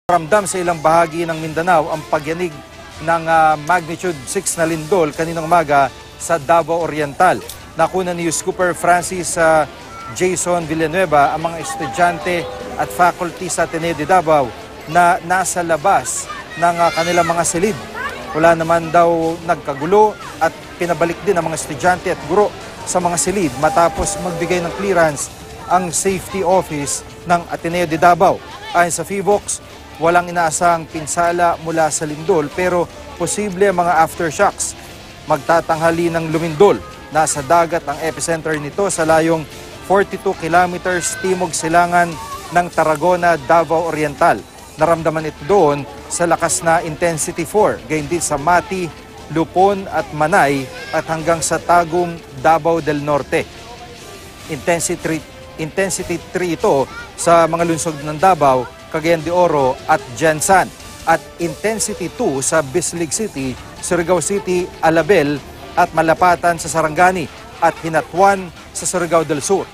Ramdam sa ilang bahagi ng Mindanao ang pagyanig ng magnitude 6 na lindol kaninang umaga sa Davao Oriental. Nakuna ni Scooper Francis Jason Villanueva ang mga estudyante at faculty sa Ateneo de Davao na nasa labas ng kanilang mga silid. Wala naman daw nagkagulo at pinabalik din ang mga estudyante at guro sa mga silid matapos magbigay ng clearance ang safety office ng Ateneo de Davao. Ayon sa PHIVOX, walang inaasahang pinsala mula sa lindol pero posible ang mga aftershocks. Magtatanghali ng lumindol. Nasa dagat ang epicenter nito sa layong 42 kilometers timog silangan ng Tarragona, Davao Oriental. Naramdaman ito doon sa lakas na intensity 4, gayon din sa Mati, Lupon at Manay at hanggang sa Tagum, Davao del Norte. Intensity 3 ito sa mga lungsod ng Davao, Cagayan de Oro at Jensan at Intensity 2 sa Bislig City, Surigao City, Alabel at Malapatan sa Sarangani at Hinatuan sa Surigao del Sur.